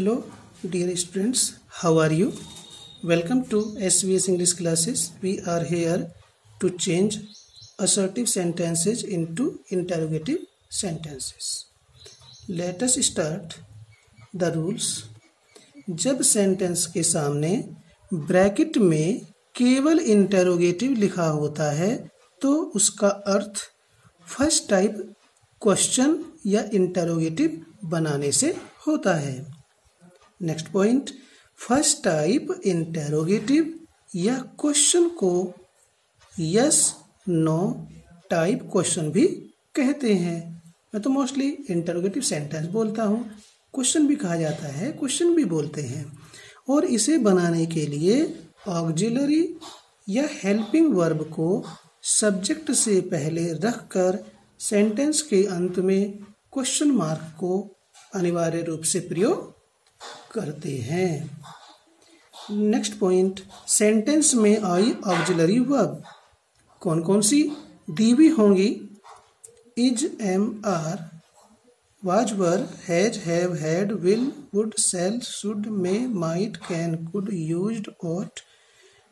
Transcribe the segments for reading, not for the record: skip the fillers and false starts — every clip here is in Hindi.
Hello dear students, how are you? Welcome to SVS English classes. We are here to change assertive sentences into interrogative sentences. Let us start the rules. जब सेंटेंस के सामने ब्रैकेट में केवल इंटेरोगेटिव लिखा होता है तो उसका अर्थ फर्स्ट टाइप क्वेश्चन या इंटेरोगेटिव बनाने से होता है। Next point, first type interrogative या क्वेश्चन को यस नो टाइप क्वेश्चन भी कहते हैं। मैं तो मोस्टली इंटेरोगेटिव सेंटेंस बोलता हूँ, क्वेश्चन भी कहा जाता है, क्वेश्चन भी बोलते हैं। और इसे बनाने के लिए ऑक्सिलरी या हेल्पिंग वर्ब को सब्जेक्ट से पहले रखकर सेंटेंस के अंत में क्वेश्चन मार्क को अनिवार्य रूप से प्रयोग करते हैं। नेक्स्ट पॉइंट, सेंटेंस में आई ऑक्सिलरी वर्ब कौन कौन सी दी हुई होंगी? Is, am, are, was, were, has, have, had, will, would, shall, should, may, might, can, could, used, ought,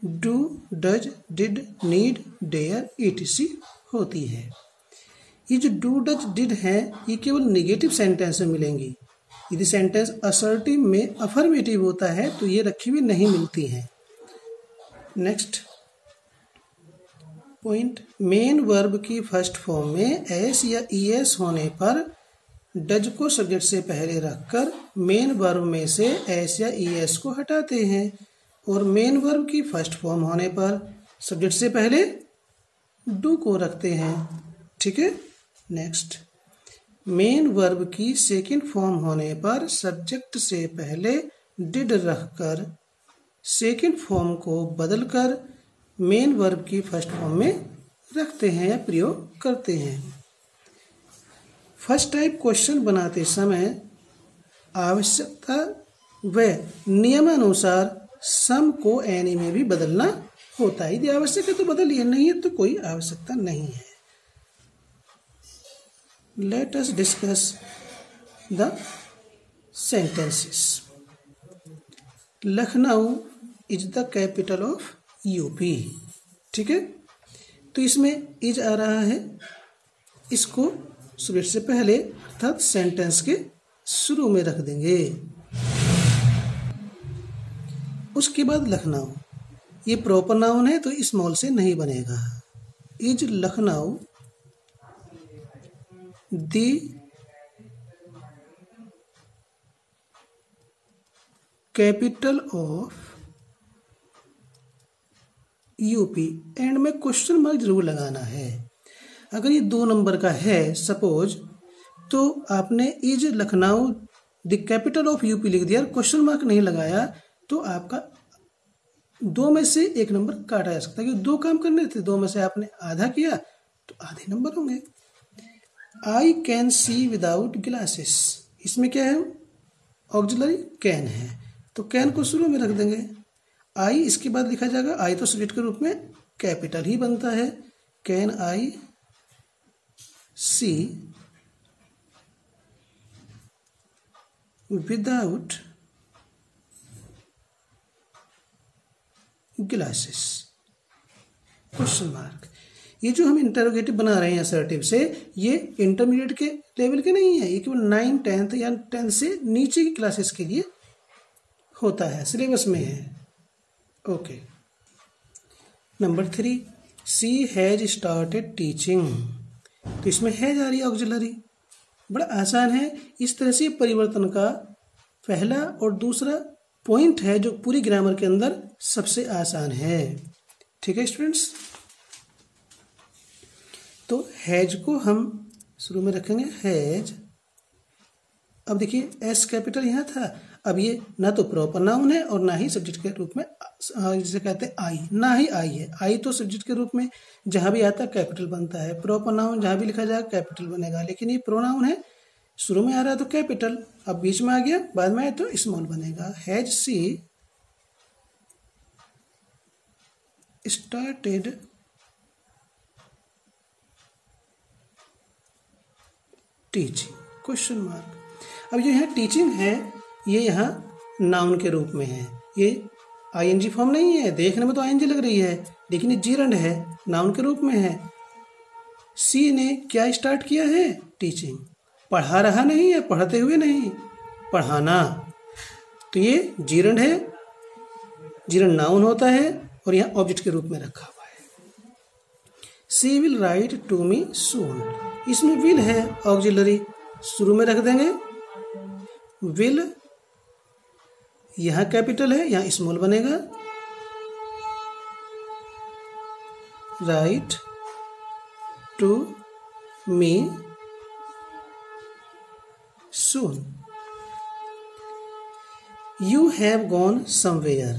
do, does, did, need, dare, etc होती है। ये जो डू, डज, डिड है ये केवल निगेटिव सेंटेंस में मिलेंगी। यदि सेंटेंस असर्टिव में अफर्मेटिव होता है तो ये रखी हुई नहीं मिलती हैं। नेक्स्ट पॉइंट, मेन वर्ब की फर्स्ट फॉर्म में एस या ईएस होने पर डज को सब्जेक्ट से पहले रखकर मेन वर्ब में से एस या ईएस को हटाते हैं और मेन वर्ब की फर्स्ट फॉर्म होने पर सब्जेक्ट से पहले डू को रखते हैं। ठीक है। नेक्स्ट, मेन वर्ब की सेकंड फॉर्म होने पर सब्जेक्ट से पहले डिड रखकर सेकंड फॉर्म को बदलकर मेन वर्ब की फर्स्ट फॉर्म में रखते हैं या प्रयोग करते हैं। फर्स्ट टाइप क्वेश्चन बनाते समय आवश्यकता व नियमानुसार सम को एनी में भी बदलना होता है। यदि आवश्यक है तो बदलिए, नहीं है तो कोई आवश्यकता नहीं है। Let us discuss the sentences. Lucknow is the capital of UP. ठीक है, तो इसमें इज आ रहा है, इसको सब्जेक्ट से पहले अर्थात सेंटेंस के शुरू में रख देंगे। उसके बाद लखनऊ, ये प्रॉपर नाउन है तो स्मॉल से नहीं बनेगा। Is Lucknow the capital of UP. And में क्वेश्चन मार्क जरूर लगाना है। अगर ये 2 नंबर का है सपोज, तो आपने is Lucknow the capital of UP लिख दिया, क्वेश्चन मार्क नहीं लगाया तो आपका 2 में से 1 नंबर काटा जा सकता है। क्योंकि 2 काम करने थे, 2 में से आपने आधा किया तो आधे नंबर होंगे। I can see without glasses, इसमें क्या है? ऑक्सिलरी कैन है तो कैन को शुरू में रख देंगे। आई इसके बाद लिखा जाएगा, आई तो सब्जेक्ट के रूप में कैपिटल ही बनता है। Can I see without glasses question mark. ये जो हम इंटरोगेटिव बना रहे हैं असर्टिव से, ये इंटरमीडिएट के लेवल के नहीं है, ये केवल 9, 10th या 10th से नीचे की क्लासेस के लिए होता है, सिलेबस में है। Okay. Number 3, she has started teaching. तो इसमें हैज आ रही है ऑक्सिलरी, बड़ा आसान है। इस तरह से परिवर्तन का पहला और दूसरा पॉइंट है जो पूरी ग्रामर के अंदर सबसे आसान है। ठीक है स्टूडेंट्स, तो हैज को हम शुरू में रखेंगे, हैज। अब देखिए एस कैपिटल यहाँ था, अब ये ना तो प्रॉपर नाउन है और ना ही सब्जेक्ट के रूप में, जिसे कहते हैं आई, ना ही आई है। आई तो सब्जेक्ट के रूप में जहाँ भी आता है कैपिटल बनता है, प्रॉपर नाउन जहाँ भी लिखा जाएगा कैपिटल बनेगा, लेकिन ये प्रोनाउन है, शुरू में आ रहा है तो कैपिटल, अब बीच में आ गया, बाद में आया तो स्मॉल बनेगा। Has she started teaching question mark. अब जो यहाँ टीचिंग है ये यहाँ नाउन के रूप में है। ये आईएनजी फॉर्म नहीं है, देखने में तो आईएनजी लग रही है लेकिन ये जीरंड है, नाउन के रूप में है। सी ने क्या स्टार्ट किया है? टीचिंग। पढ़ा रहा नहीं है, पढ़ते हुए नहीं, पढ़ाना। तो ये जीरंड है, जीरंड नाउन होता है और यहाँ ऑब्जेक्ट के रूप में रखा हुआ है। सी विल राइट टू मी सून। इसमें विल है ऑक्सिलरी, शुरू में रख देंगे। विल यहाँ कैपिटल है, यहाँ स्मॉल बनेगा। Write to me soon. You have gone somewhere.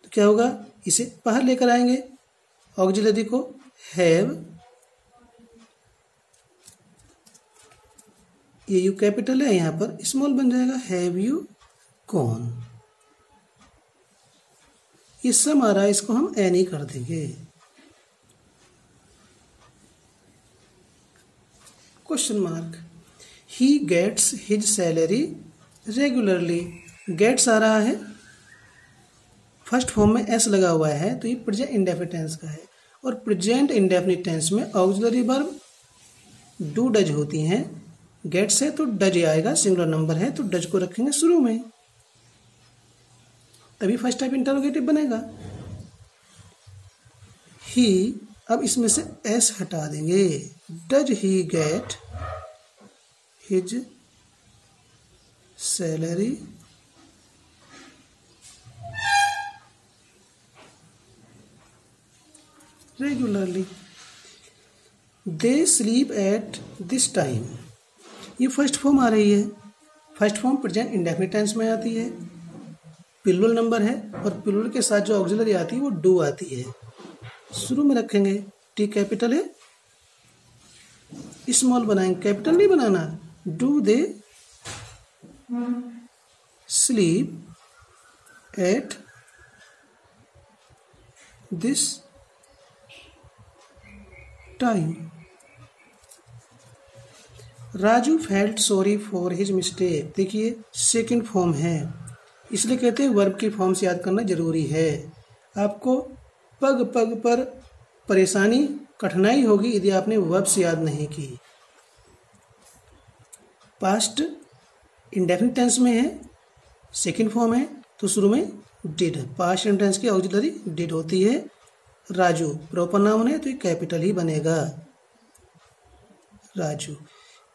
तो क्या होगा? इसे बाहर लेकर आएंगे ऑक्सिलरी को। हैव, ये यू कैपिटल है, यहाँ पर स्मॉल बन जाएगा। Have you gone. ये सम आ रहा है, इसको हम एनी कर देंगे। Question mark. He gets his salary regularly. Gets आ रहा है, फर्स्ट फॉर्म में एस लगा हुआ है, तो ये प्रेजेंट इंडेफिनिट टेंस का है। और प्रेजेंट इंडेफिनिट टेंस में ऑक्सिलरी वर्ब डू डज होती हैं। गेट्स है तो डज आएगा, सिंगुलर नंबर है तो डज को रखेंगे शुरू में, तभी फर्स्ट टाइप इंटरोगेटिव बनेगा। ही, अब इसमें से एस हटा देंगे। Does he get his salary regularly. They sleep at this time. ये फर्स्ट फॉर्म आ रही है, first form present indefinite tense में आती है, प्लूरल नंबर है और प्लूरल के साथ जो ऑक्सिलरी आती है वो डू आती है। शुरू में रखेंगे, टी कैपिटल है, स्मॉल बनाएंगे, कैपिटल नहीं बनाना। Do they sleep at this time. Raju felt sorry for his mistake. देखिए सेकंड फॉर्म है, इसलिए कहते हैं वर्ब की फॉर्म से याद करना जरूरी है। आपको पग पग पर परेशानी, कठिनाई होगी यदि आपने वर्ब से याद नहीं की। पास्ट इंडेफिनिट टेंस में है, सेकंड फॉर्म है तो शुरू में डिड। पास्ट टेंस की ऑक्सिलरी डिड होती है। राजू प्रॉपर नाउन है तो ये कैपिटल ही बनेगा, राजू।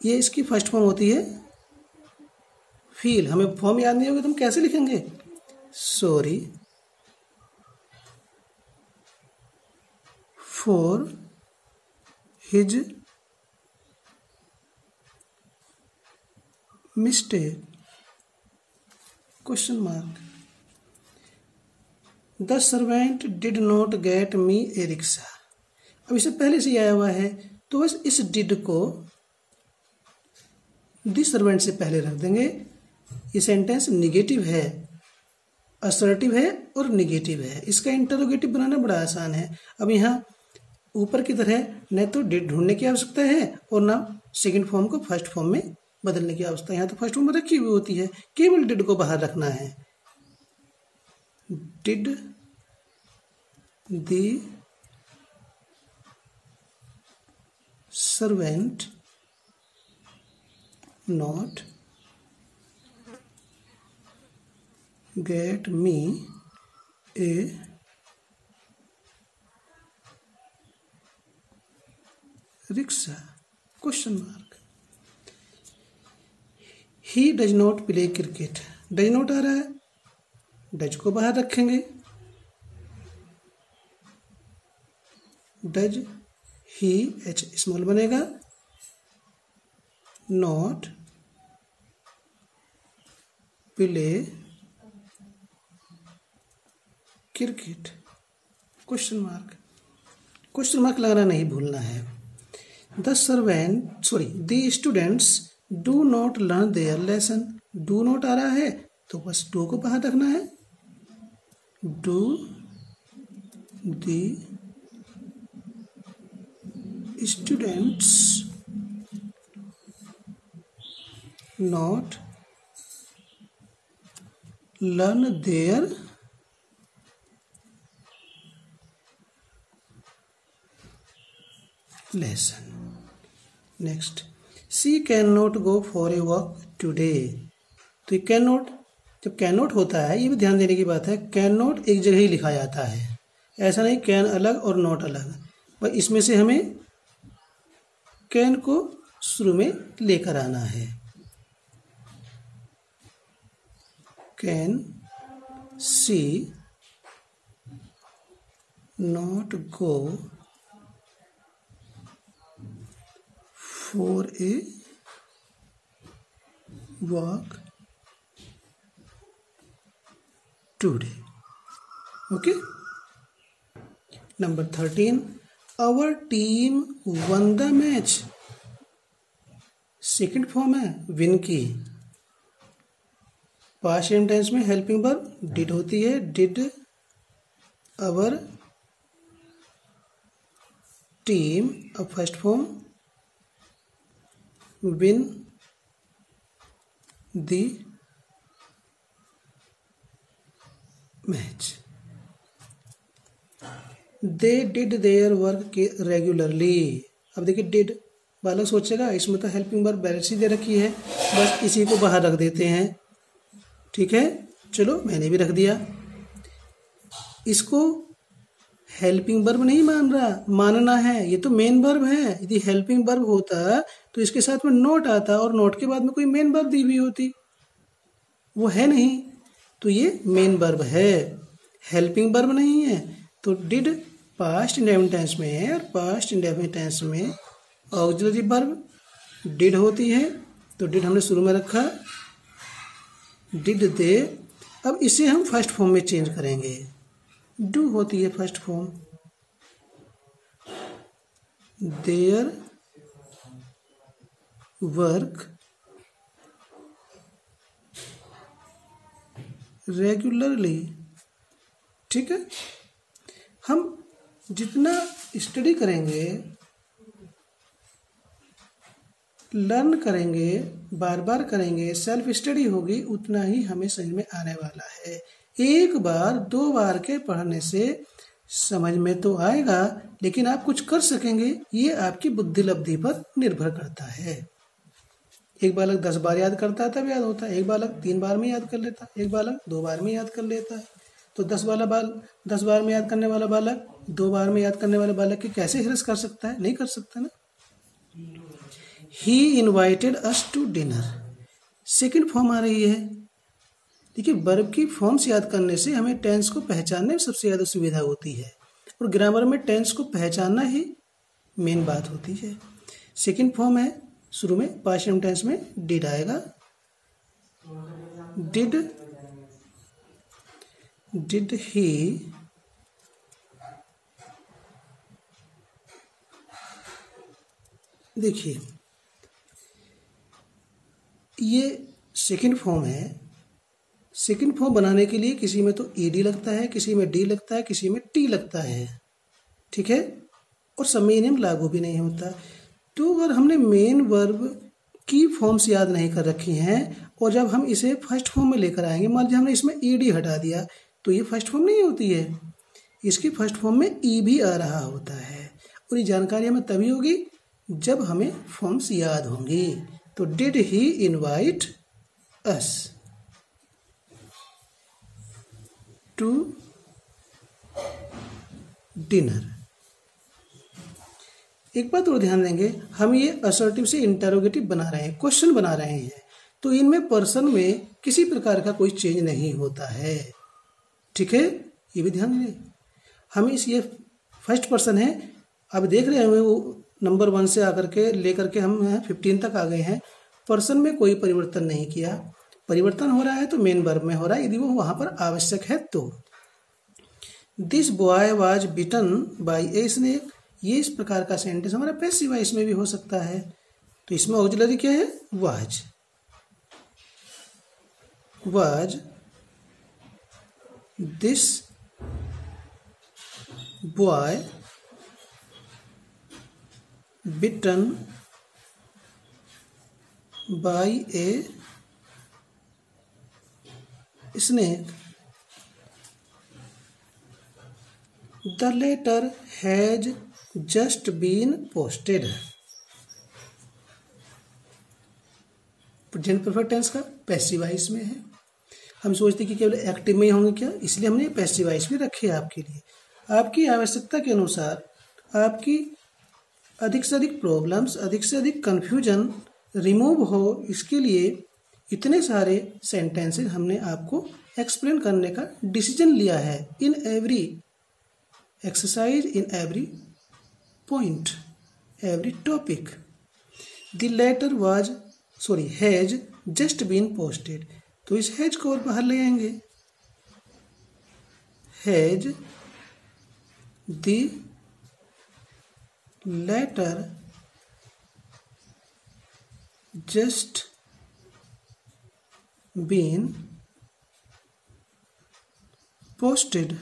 ये इसकी फर्स्ट फॉर्म होती है फील। हमें फॉर्म याद नहीं होगी तो हम कैसे लिखेंगे? Sorry for his mistake. Question mark. The servant did not get me a rickshaw. अब इसे पहले से आया हुआ है तो बस इस डिड को दिस सर्वेंट से पहले रख देंगे। ये सेंटेंस निगेटिव है, असर्टिव है और निगेटिव है। इसका इंटरोगेटिव बनाना बड़ा आसान है। अब यहाँ ऊपर की तरह न तो डिड ढूंढने की आवश्यकता है और ना सेकंड फॉर्म को फर्स्ट फॉर्म में बदलने की आवश्यकता है। यहाँ तो फर्स्ट फॉर्म में रखी हुई होती है, केवल डिड को बाहर रखना है। Did the servant not get me a rickshaw? Question mark. He does not play cricket. Does not आ रहा है, डज को बाहर रखेंगे। डज ही, एच स्मॉल बनेगा। Not play cricket? Question mark. Question mark लगाना नहीं भूलना है। The students do not learn their lesson. Do not आ रहा है तो बस डू को बाहर रखना है। Do the students not learn their lesson. Next, she cannot go for a walk today. तो कैन नॉट, जब कैन नॉट होता है, ये भी ध्यान देने की बात है, कैन नॉट एक जगह ही लिखा जाता है, ऐसा नहीं कैन अलग और नॉट अलग, पर इसमें से हमें कैन को शुरू में लेकर आना है। Can see not go for a walk today. Okay. Number 13. Our team won the match. Second form है विन की। पास्ट टेंस में हेल्पिंग वर्ब डिड होती है, डिड आवर टीम। अब first form win the match. They did their work regularly. अब देखिए डिड, बालक सोचेगा इसमें तो हेल्पिंग वर्ब पहले से दे रखी है, बस इसी को बाहर रख देते हैं। ठीक है, चलो मैंने भी रख दिया। इसको हेल्पिंग वर्ब नहीं मान रहा, मानना है, ये तो मेन वर्ब है। यदि हेल्पिंग वर्ब होता तो इसके साथ में नोट आता और नोट के बाद में कोई मेन वर्ब दी हुई होती, वो है नहीं, तो ये मेन वर्ब है, हेल्पिंग वर्ब नहीं है। तो डिड पास्ट इंडेफिनिट टेंस में है और पास्ट इंडेफिनिट टेंस में ऑक्सिलरी वर्ब डिड होती है, तो डिड हमने शुरू में रखा, डिड दे। अब इसे हम फर्स्ट फॉर्म में चेंज करेंगे, डू होती है first form, their work regularly. ठीक है, हम जितना स्टडी करेंगे, लर्न करेंगे, बार बार करेंगे, सेल्फ स्टडी होगी, उतना ही हमें समझ में आने वाला है। एक बार दो बार के पढ़ने से समझ में तो आएगा, लेकिन आप कुछ कर सकेंगे ये आपकी बुद्धि लब्धि पर निर्भर करता है। एक बालक 10 बार याद करता है तब याद होता है, एक बालक 3 बार में याद कर लेता है, एक बालक 2 बार में याद कर लेता है। तो 10 बार में याद करने वाला बालक 2 बार में याद करने वाले बालक की कैसे हिरस कर सकता है? नहीं कर सकता ना। He invited us to dinner, second form आ रही है। देखिए, वर्ब की फॉर्म्स याद करने से हमें टेंस को पहचानने में सबसे ज़्यादा सुविधा होती है, और ग्रामर में टेंस को पहचानना ही मेन बात होती है। सेकेंड फॉर्म है, शुरू में पास्ट टेंस में डिड आएगा, डिड ही देखिए ये सेकेंड फॉर्म है। सेकेंड फॉर्म बनाने के लिए किसी में तो ईडी लगता है, किसी में डी लगता है, किसी में टी लगता है। ठीक है, और सब में नियम लागू भी नहीं होता। तो अगर हमने मेन वर्ब की फॉर्म्स याद नहीं कर रखी हैं और जब हम इसे फर्स्ट फॉर्म में लेकर आएंगे, मान लीजिए हमने इसमें ईडी हटा दिया, तो ये फर्स्ट फॉर्म नहीं होती है, इसकी फर्स्ट फॉर्म में ई भी आ रहा होता है। और ये जानकारी हमें तभी होगी जब हमें फॉर्म्स याद होंगी। तो did he invite us to dinner. एक बात और ध्यान देंगे, हम ये असर्टिव से इंटरोगेटिव बना रहे हैं, क्वेश्चन बना रहे हैं, तो इनमें पर्सन में किसी प्रकार का कोई चेंज नहीं होता है। ठीक है, ये भी ध्यान दें। हम इस ये फर्स्ट पर्सन है, अब देख रहे हैं वो नंबर 1 से आकर के लेकर के हम 15 तक आ गए हैं, पर्सन में कोई परिवर्तन नहीं किया। परिवर्तन हो रहा है तो मेन वर्ब में हो रहा है, यदि वो वहां पर आवश्यक है तो। This boy was bitten by a snake, ये इस प्रकार का सेंटेंस हमारा पैसिव वॉइस में भी हो सकता है। तो इसमें ऑक्सिलरी क्या है? Was. Was this boy bitten by a snake. The letter has just been posted. Present perfect tense का पैसिव वॉइस में है। हम सोचते कि केवल एक्टिव में ही होंगे क्या, इसलिए हमने पैसिव वॉइस भी रखे है आपके लिए। आपकी आवश्यकता के अनुसार आपकी अधिक से अधिक प्रॉब्लम्स, अधिक से अधिक कन्फ्यूजन रिमूव हो, इसके लिए इतने सारे सेंटेंसेस हमने आपको एक्सप्लेन करने का डिसीजन लिया है in every exercise, in every point, every topic. The letter has just been posted, तो इस हैज को और बाहर ले आएंगे। Has the letter just been posted,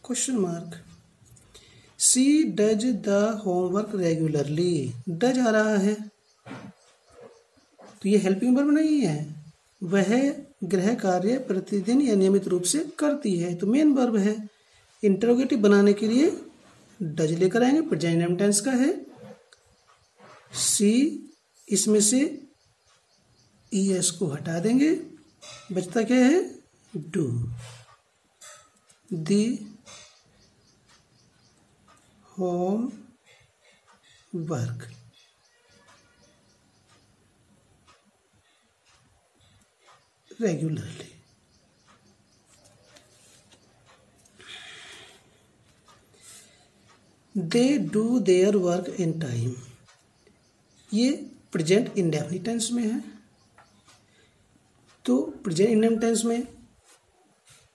question mark. She does the homework regularly, does आ रहा है तो ये हेल्पिंग वर्ब नहीं है, वह गृह कार्य प्रतिदिन या नियमित रूप से करती है, तो मेन वर्ब है। इंटरोगेटिव बनाने के लिए डज लेकर आएंगे, प्रेजेंट टेंस का है। सी, इसमें से ईएस को हटा देंगे, बचता क्या है, do. The home work, regularly. They do their work in time, ये प्रेजेंट इंडेफिनिट टेंस में है। तो प्रेजेंट इंडेफिनिट टेंस में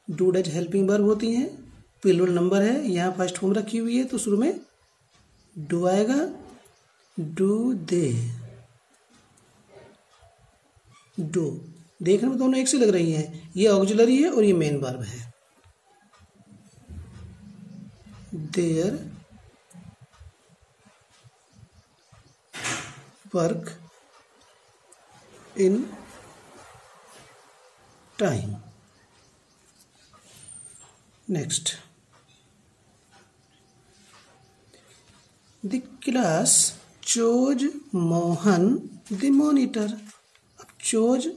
डू डज हेल्पिंग वर्ब होती हैं, प्लूरल नंबर है, यहाँ फर्स्ट फॉर्म रखी हुई है तो शुरू में डू आएगा। डू दे, डू, देखने में दोनों एक से लग रही हैं, ये ऑक्सिलरी है और ये मेन वर्ब है। Their work in time. Next, the class chose Mohan the monitor. अब चोज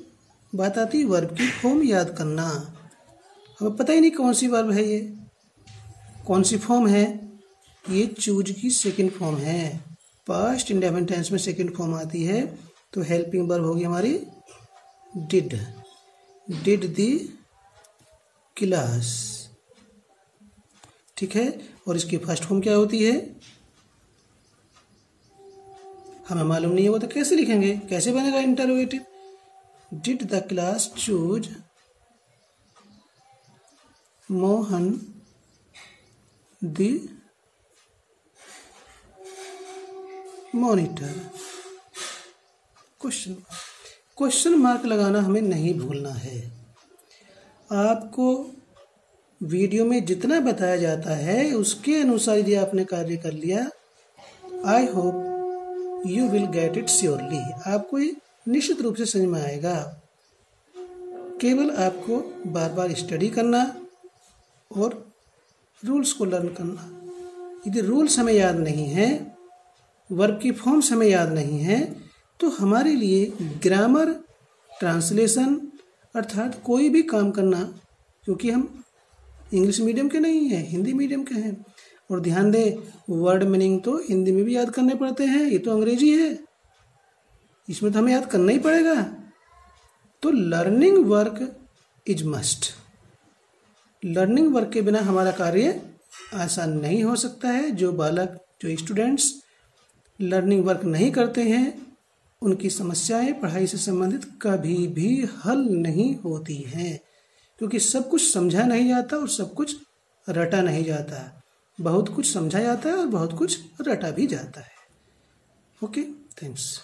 बात आती है वर्ब की फॉर्म याद करना। हमें पता ही नहीं कौन सी वर्ब है, ये कौन सी फॉर्म है, ये चूज की सेकंड फॉर्म है। पास्ट इंडेफिनिट टेंस में सेकंड फॉर्म आती है, तो हेल्पिंग वर्ब होगी हमारी डिड। डिड दी क्लास, ठीक है। और इसकी फर्स्ट फॉर्म क्या होती है हमें मालूम नहीं है, वो तो कैसे लिखेंगे, कैसे बनेगा interrogative. Did the class choose Mohan the monitor. Question mark लगाना हमें नहीं भूलना है। आपको वीडियो में जितना बताया जाता है उसके अनुसार यदि आपने कार्य कर लिया, I hope you will get it surely, आपको ये निश्चित रूप से समझ में आएगा। केवल आपको बार बार स्टडी करना और रूल्स को लर्न करना। यदि रूल्स हमें याद नहीं है, वर्ब की फॉर्म्स हमें याद नहीं है, तो हमारे लिए ग्रामर, ट्रांसलेशन अर्थात कोई भी काम करना, क्योंकि हम इंग्लिश मीडियम के नहीं हैं, हिंदी मीडियम के हैं। और ध्यान दें, वर्ड मीनिंग तो हिंदी में भी याद करने पड़ते हैं, ये तो अंग्रेजी है, इसमें तो हमें याद करना ही पड़ेगा। तो learning work is must. Learning work के बिना हमारा कार्य आसान नहीं हो सकता है। जो बालक, जो स्टूडेंट्स लर्निंग वर्क नहीं करते हैं, उनकी समस्याएं पढ़ाई से संबंधित कभी भी हल नहीं होती हैं, क्योंकि सब कुछ समझा नहीं जाता और सब कुछ रटा नहीं जाता। बहुत कुछ समझा जाता है और बहुत कुछ रटा भी जाता है। Okay, thanks.